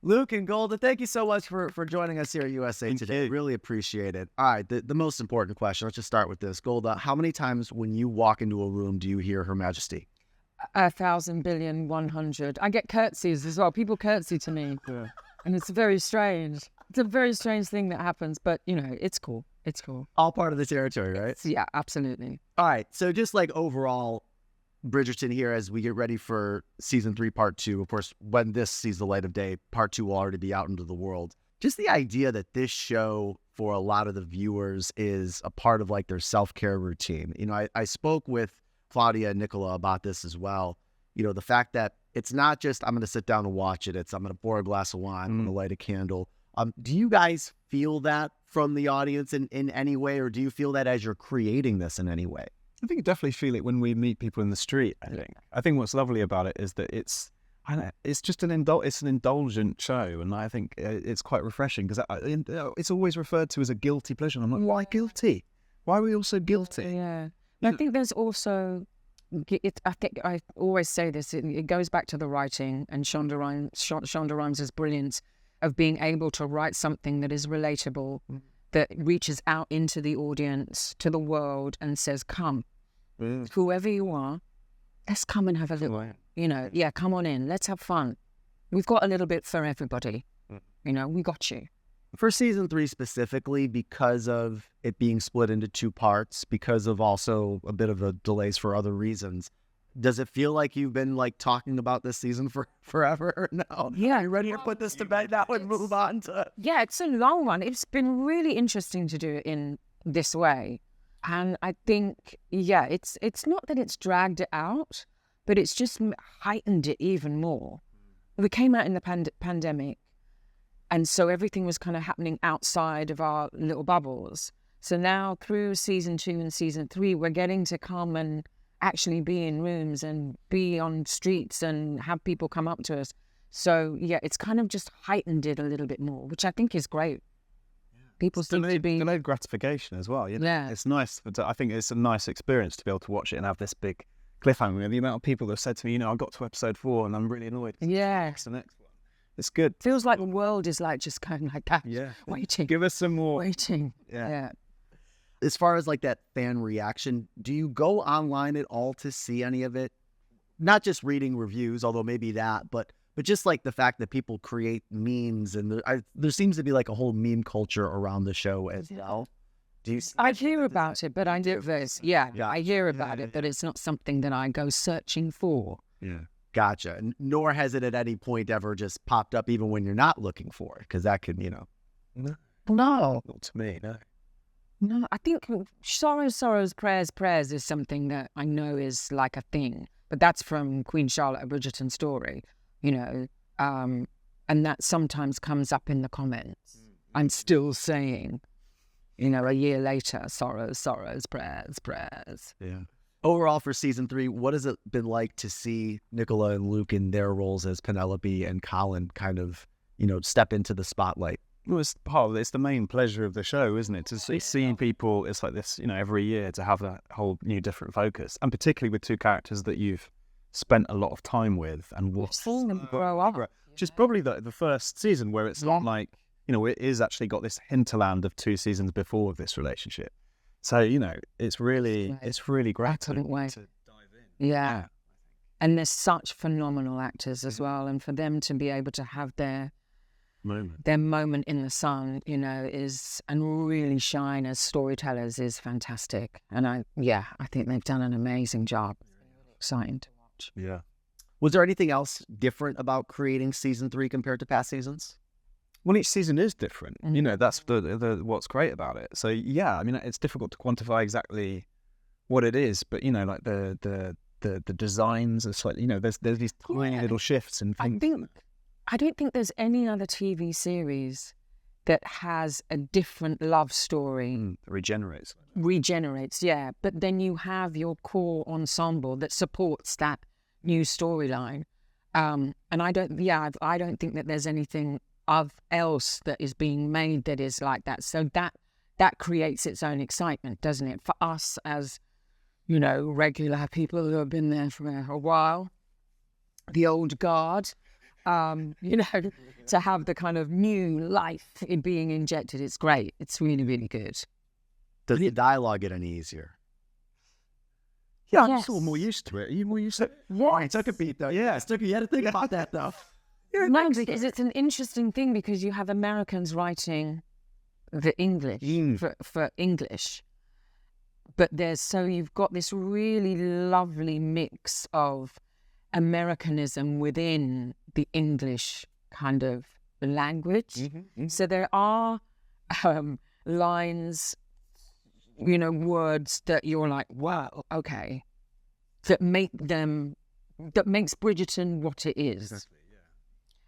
Luke and Golda, thank you so much for joining us here at USA Today. Really appreciate it. All right, the most important question. Let's just start with this. Golda, how many times when you walk into a room do you hear Her Majesty? 1,000 billion 100. I get curtsies as well. People curtsy to me. Yeah. And it's very strange. It's a very strange thing that happens, but, it's cool. It's cool. All part of the territory, right? Yeah, absolutely. All right, so just like overall, Bridgerton here as we get ready for season 3, part 2. Of course, when this sees the light of day, part 2 will already be out into the world. Just the idea that this show for a lot of the viewers is a part of like their self-care routine. I spoke with Claudia and Nicola about this as well. The fact that it's not just I'm going to sit down and watch it. It's I'm going to pour a glass of wine, I'm going to light a candle. Do you guys feel that from the audience in any way, or do you feel that as you're creating this in any way? I think you definitely feel it when we meet people in the street. I think what's lovely about it is that it's just an indulgent show, and I think it's quite refreshing because it's always referred to as a guilty pleasure. And I'm like, why guilty? Why are we all so guilty? Yeah, I think there's also. I think I always say this. It goes back to the writing, and Shonda Rhimes is brilliant of being able to write something that is relatable, that reaches out into the audience, to the world, and says, "Come, whoever you are, let's come and have a little." Come on in. Let's have fun. We've got a little bit for everybody. We got you. For season 3 specifically, because of it being split into 2 parts, because of also a bit of a delays for other reasons, does it feel like you've been like talking about this season for forever or no? Yeah. Are you ready to put this to bed now and move on to... Yeah, it's a long one. It's been really interesting to do it in this way. And I think, it's not that it's dragged it out, but it's just heightened it even more. We came out in the pandemic, and so everything was kind of happening outside of our little bubbles. So now through season 2 and season 3, we're getting to come and actually be in rooms and be on streets and have people come up to us. So, it's kind of just heightened it a little bit more, which I think is great. People seem to be... delayed gratification as well. Yeah. It's nice. I think it's a nice experience to be able to watch it and have this big cliffhanger. The amount of people that have said to me, I got to episode 4 and I'm really annoyed. Yeah. It's the next one. It's good. Feels like the world is like just kind of like that. Yeah. Waiting. Give us some more. Waiting. Yeah. As far as like that fan reaction, do you go online at all to see any of it? Not just reading reviews, although maybe that, but just like the fact that people create memes, and there seems to be like a whole meme culture around the show as well. Do you? I hear about it, but I do this. Yeah, I hear about it, but it's not something that I go searching for. Yeah, gotcha. Nor has it at any point ever just popped up, even when you're not looking for it, because that could, No, not to me. No. No, I think sorrows, prayers is something that I know is like a thing, but that's from Queen Charlotte, a Bridgerton story, and that sometimes comes up in the comments. I'm still saying, a year later, sorrows, prayers. Yeah. Overall for season 3, what has it been like to see Nicola and Luke in their roles as Penelope and Colin kind of, step into the spotlight? Well, it's the main pleasure of the show, isn't it? To seeing people, it's like this, every year to have that whole new different focus, and particularly with 2 characters that you've spent a lot of time with and watched them grow up. Which is probably the first season where it's not like, it is actually got this hinterland of 2 seasons before this relationship. So, it's really great to dive in. Yeah. And there's such phenomenal actors as well, and for them to be able to have their moment in the sun, and really shine as storytellers is fantastic. And I think they've done an amazing job. Exciting to watch. Yeah. Was there anything else different about creating season 3 compared to past seasons? Well, each season is different. That's the what's great about it. So it's difficult to quantify exactly what it is, but like the designs are slightly, there's these tiny little shifts and things. I don't think there's any other TV series that has a different love story. Regenerates, yeah. But then you have your core ensemble that supports that new storyline. And I don't think that there's anything else that is being made that is like that. So that creates its own excitement, doesn't it? For us as, regular people who have been there for a while, the old guard. you know, to have the kind of new life in being injected. It's great. It's really, really good. Does the dialogue get any easier? Yeah, I'm Yes. sort of more used to it. Are you more used to it? Yeah. It took a beat, though. Yeah. It took you had to think about that, though. No, because it's an interesting thing because you have Americans writing the English for English, but you've got this really lovely mix of Americanism within the English kind of language. So there are lines, you know, words that you're like, wow, okay, that makes Bridgerton what it is. Exactly, yeah.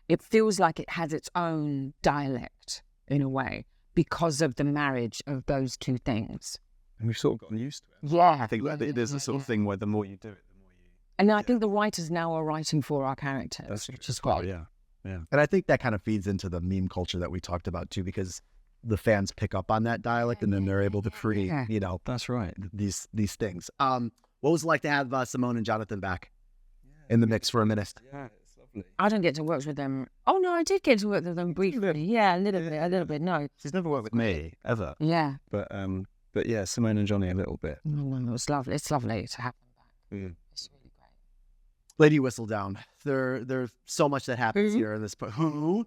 It feels like it has its own dialect in a way because of the marriage of those two things. And we've sort of gotten used to it. Yeah. I think that it is the sort of thing where the more you do it, the more you... And I think the writers now are writing for our characters, which is great. Yeah. And I think that kind of feeds into the meme culture that we talked about, too, because the fans pick up on that dialect and then they're able to create, you know, That's right. these things. What was it like to have Simone and Jonathan back in the mix for a minute? Yeah, it's lovely. I don't get to work with them. Oh, no, I did get to work with them briefly. Yeah, a little bit. No. She's never worked with me, ever. Yeah. But yeah, Simone and Johnny a little bit. No, it was lovely. It's lovely to have them back. Mm. It's really great. Lady Whistledown. There's so much that happens here in this. Who?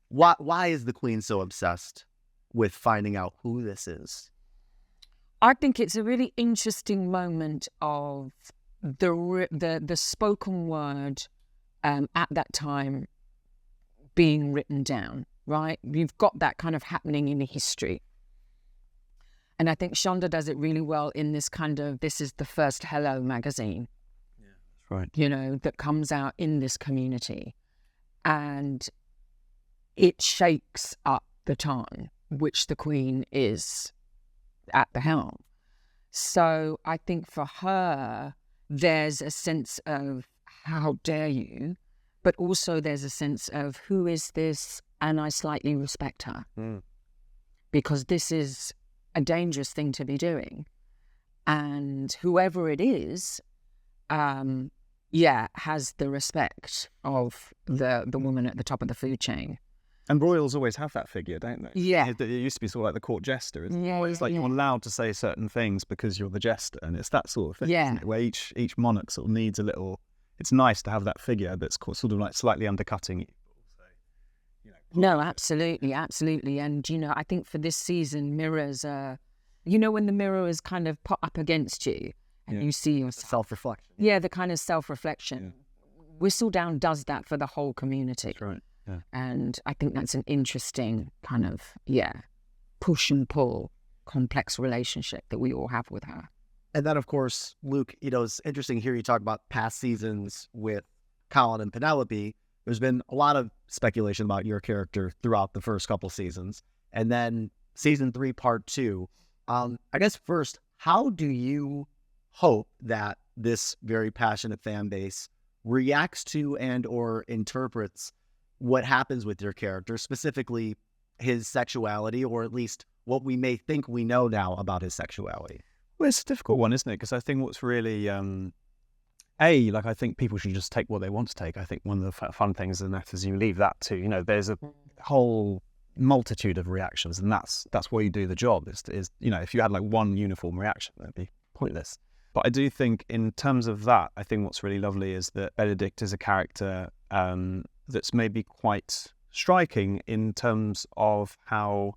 Why is the Queen so obsessed with finding out who this is? I think it's a really interesting moment of the spoken word at that time being written down, right? You've got that kind of happening in history. And I think Shonda does it really well in this kind of, this is the first Hello magazine, That's right. you know, that comes out in this community. And it shakes up the time which the Queen is at the helm. So I think for her, there's a sense of how dare you, but also there's a sense of who is this, and I slightly respect her. Because this is a dangerous thing to be doing. And whoever it is, has the respect of the woman at the top of the food chain. And royals always have that figure, don't they? Yeah. It used to be sort of like the court jester. Isn't it? Yeah, It's like yeah. you're allowed to say certain things because you're the jester, and it's that sort of thing. Yeah. Isn't it? Where each monarch sort of needs a little. It's nice to have that figure that's sort of like slightly undercutting you. No, absolutely. And, you know, I think for this season, mirrors you know, when the mirror is kind of put up against you and you see yourself. Self-reflection. Yeah, the kind of self-reflection. Whistledown does that for the whole community. That's right. Yeah. And I think that's an interesting kind of, push and pull, complex relationship that we all have with her. And then, of course, Luke, you know, it's interesting here you talk about past seasons with Colin and Penelope. There's been a lot of speculation about your character throughout the first couple seasons. And then season 3, part 2. I guess first, how do you hope that this very passionate fan base reacts to and or interprets what happens with your character, specifically his sexuality, or at least what we may think we know now about his sexuality? Well, it's a difficult one, isn't it? Because I think what's really, I think people should just take what they want to take. I think one of the fun things in that is you leave that to, you know, there's a whole multitude of reactions, and that's why you do the job. Is you know, if you had like one uniform reaction, that'd be pointless. But I do think in terms of that, I think what's really lovely is that Benedict is a character that's maybe quite striking in terms of how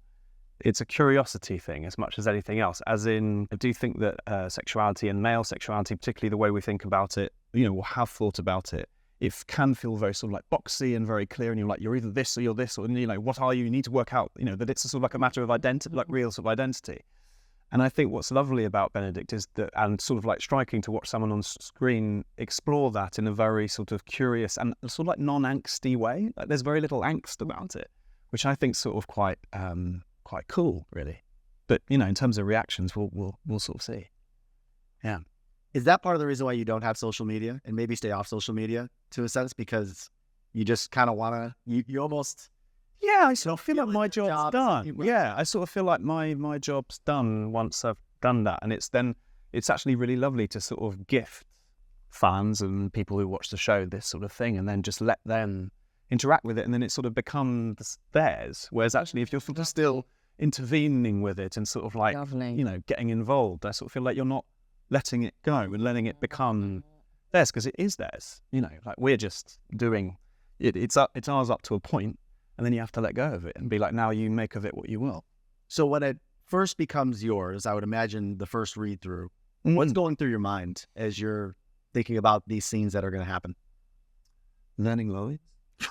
it's a curiosity thing as much as anything else. As in, I do think that sexuality and male sexuality, particularly the way we think about it, you know, or have thought about it, it can feel very sort of like boxy and very clear, and you're like, you're either this or you're this, or, you know, what are you? You need to work out, you know, that it's a sort of like a matter of identity, like real sort of identity. And I think what's lovely about Benedict is that, and sort of like striking to watch someone on screen explore that in a very sort of curious and sort of like non-angsty way. Like there's very little angst about it, which I think sort of quite cool, really. But you know, in terms of reactions, we'll sort of see. Yeah. Is that part of the reason why you don't have social media and maybe stay off social media to a sense, because you just kind of want to, you almost... Yeah, I sort of feel like my your job's job's- done. Yeah, I sort of feel like my job's done once I've done that. And it's actually really lovely to sort of gift fans and people who watch the show this sort of thing, and then just let them interact with it, and then it sort of becomes theirs. Whereas actually, if you're sort of still intervening with it and sort of like, Lovely. getting involved, I sort of feel like you're not letting it go and letting it become theirs, because it is theirs. Like we're just doing it. It's ours up to a point, and then you have to let go of it and be like, now you make of it what you will. So when it first becomes yours, I would imagine the first read through, what's going through your mind as you're thinking about these scenes that are going to happen? Learning Lloyd.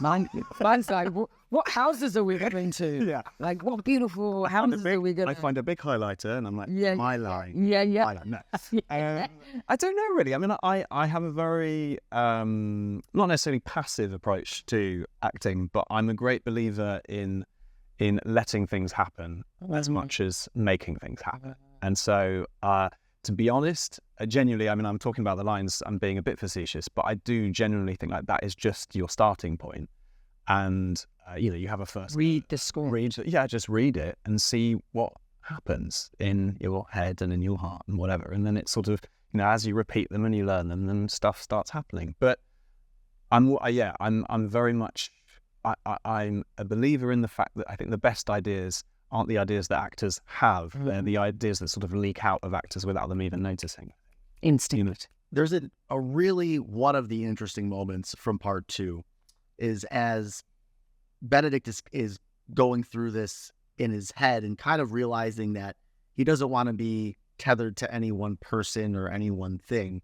Mine's like, what houses are we going to? Yeah. Like, what beautiful houses are we going to? I find a big highlighter, and I'm like, Yeah, my line. Yeah. My line. No. I don't know really. I mean, I have a very not necessarily passive approach to acting, but I'm a great believer in letting things happen as much as making things happen. And so, to be honest, genuinely, I mean, I'm talking about the lines, I'm being a bit facetious, but I do genuinely think like that is just your starting point. And, you have a first... Read the score. Just read it and see what happens in your head and in your heart and whatever. And then it's sort of, as you repeat them and you learn them, then stuff starts happening. But I'm very much... I'm a believer in the fact that I think the best ideas aren't the ideas that actors have. They're the ideas that sort of leak out of actors without them even noticing. Instinct. There's a really one of the interesting moments from part 2 is as Benedict is going through this in his head and kind of realizing that he doesn't want to be tethered to any one person or any one thing.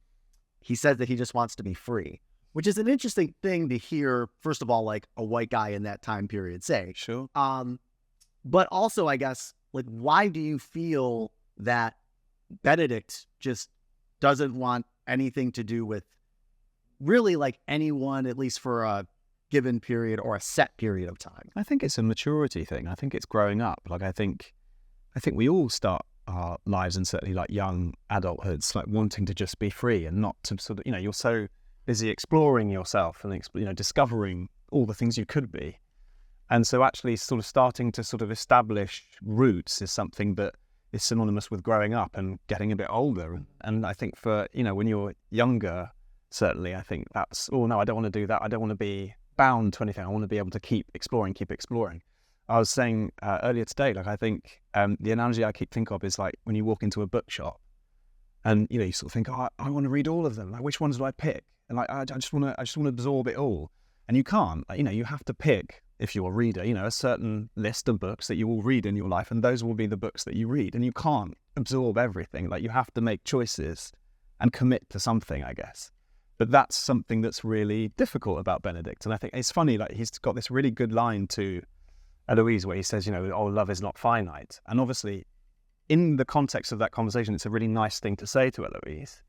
He says that he just wants to be free, which is an interesting thing to hear, first of all, like a white guy in that time period say. Sure. But also, I guess, like, why do you feel that Benedict just doesn't want anything to do with really like anyone, at least for a given period or a set period of time? I think it's a maturity thing. I think it's growing up. Like, I think we all start our lives, and certainly like young adulthoods, like wanting to just be free and not to sort of, you're so busy exploring yourself and, discovering all the things you could be. And so actually sort of starting to sort of establish roots is something that is synonymous with growing up and getting a bit older. And I think for, when you're younger, certainly I think that's, oh no, I don't want to do that. I don't want to be bound to anything. I want to be able to keep exploring. I was saying earlier today, like I think the analogy I keep thinking of is like when you walk into a bookshop and, you sort of think, oh, I want to read all of them. Like, which ones do I pick? And like, I just want to absorb it all. And you can't, like, you have to pick, if you're a reader, a certain list of books that you will read in your life, and those will be the books that you read. And you can't absorb everything. Like, you have to make choices and commit to something, I guess. But that's something that's really difficult about Benedict. And I think it's funny, like, he's got this really good line to Eloise where he says, oh, love is not finite. And obviously, in the context of that conversation, it's a really nice thing to say to Eloise.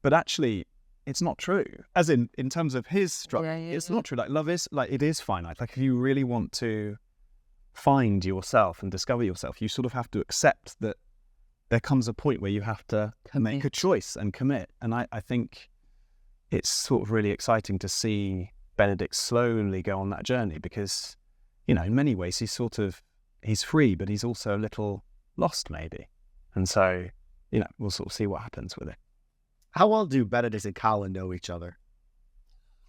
But actually, it's not true. As in terms of his structure, it's not true. Like, love is, like, it is finite. Like, if you really want to find yourself and discover yourself, you sort of have to accept that there comes a point where you have to make a choice and commit. And I think it's sort of really exciting to see Benedict slowly go on that journey because, in many ways, he's free, but he's also a little lost maybe. And so, we'll sort of see what happens with it. How well do Benedict and Colin know each other?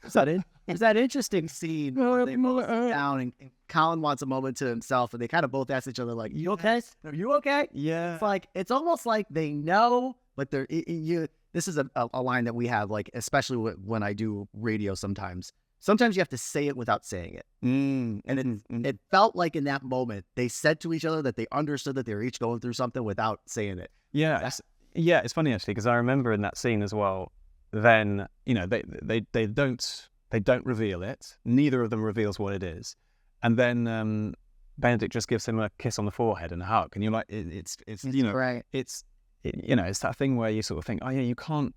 Is that interesting scene where they both sit down and Colin wants a moment to himself and they kind of both ask each other like, you okay? Are you okay? Yeah. It's like, it's almost like they know, but this is a line that we have, like, especially when I do radio sometimes. Sometimes you have to say it without saying it. And it felt like in that moment, they said to each other that they understood that they were each going through something without saying it. Yeah. Yeah, it's funny actually because I remember in that scene as well. Then they don't reveal it. Neither of them reveals what it is, and then Benedict just gives him a kiss on the forehead and a hug, and you're like, it's right. It's that thing where you sort of think, oh yeah, you can't.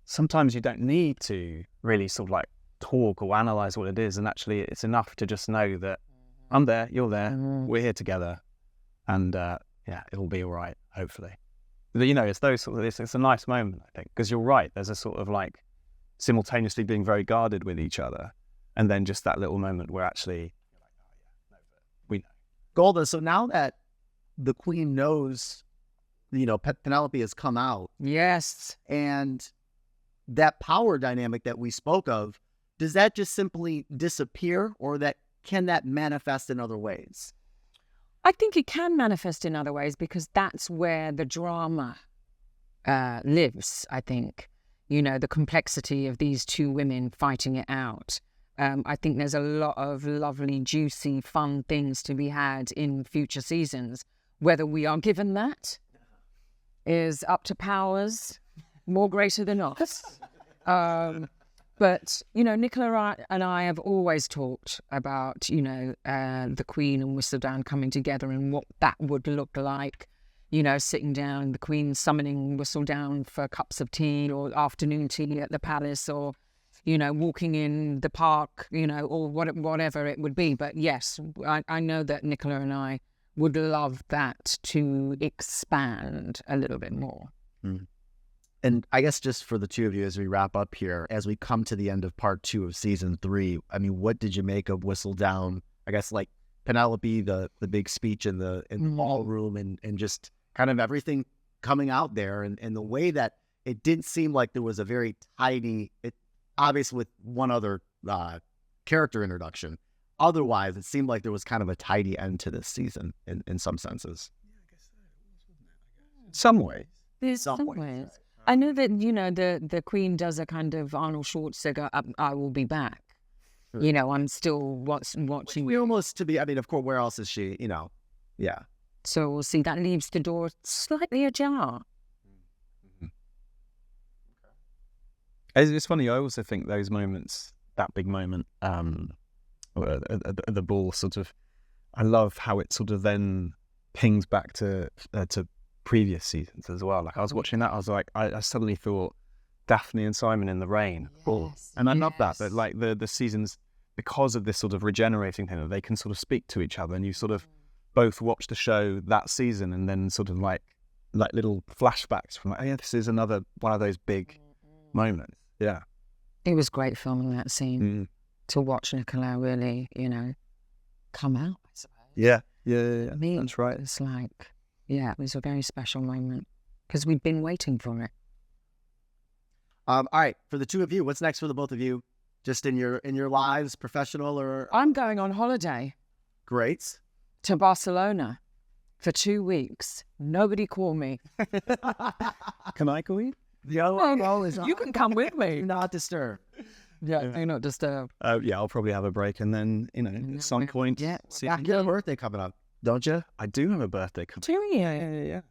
Sometimes you don't need to really sort of like talk or analyze what it is, and actually it's enough to just know that I'm there, you're there, we're here together, and it'll be all right, hopefully. It's those sort of, it's a nice moment, I think, because you're right. There's a sort of like simultaneously being very guarded with each other, and then just that little moment where actually you're like, oh yeah, no, but we know. Golda, so now that the Queen knows, Penelope has come out. Yes. And that power dynamic that we spoke of does that just simply disappear, or can that manifest in other ways? I think it can manifest in other ways because that's where the drama lives, I think. The complexity of these two women fighting it out. I think there's a lot of lovely, juicy, fun things to be had in future seasons. Whether we are given that is up to powers more greater than us. But, Nicola and I have always talked about, the Queen and Whistledown coming together and what that would look like. Sitting down, the Queen summoning Whistledown for cups of tea or afternoon tea at the palace, or, walking in the park, or whatever it would be. But yes, I know that Nicola and I would love that to expand a little bit more. Mm. And I guess just for the two of you, as we wrap up here, as we come to the end of part 2 of season 3, I mean, what did you make of Whistledown? I guess like Penelope, the big speech in the ballroom, and just kind of everything coming out there, and the way that it didn't seem like there was a very tidy, obviously with one other character introduction. Otherwise, it seemed like there was kind of a tidy end to this season in some senses. Some ways. There's some ways. I know that, the Queen does a kind of Arnold Schwarzenegger, I will be back. I'm still watching. We almost of course, where else is she, Yeah. So we'll see. That leaves the door slightly ajar. Mm-hmm. It's funny. I also think those moments, that big moment, the ball, sort of, I love how it sort of then pings back to previous seasons as well. Like I was watching that, I was like, I suddenly thought Daphne and Simon in the rain. Yes, and I love that like the seasons, because of this sort of regenerating thing, that they can sort of speak to each other, and you sort of both watch the show that season and then sort of like little flashbacks from this is another one of those big moments. Yeah. It was great filming that scene to watch Nicola really, come out, I suppose. Yeah. Me, that's right. It's like, it was a very special moment because we'd been waiting for it. All right, for the two of you, what's next for the both of you? Just in your lives, professional or? I'm going on holiday. Great. To Barcelona for 2 weeks. Nobody call me. Can I call you? You can come with me. Do not disturb. Do not disturb. I'll probably have a break, and then at some point. Yeah, you have a birthday coming up, don't you? I do have a birthday coming. Do you? Yeah.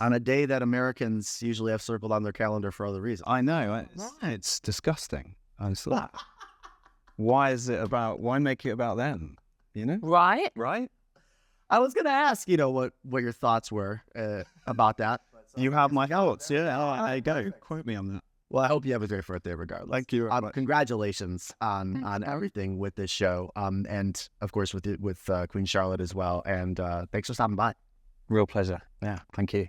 On a day that Americans usually have circled on their calendar for other reasons. I know. It's disgusting. I'm sorry. Why make it about them? Right? I was going to ask, what your thoughts were about that. You have my thoughts. Yeah. There you go. Quote me on that. Well, I hope you have a great birthday regardless. Thank you. Congratulations on everything with this show. And of course with Queen Charlotte as well. And thanks for stopping by. Real pleasure. Yeah. Thank you.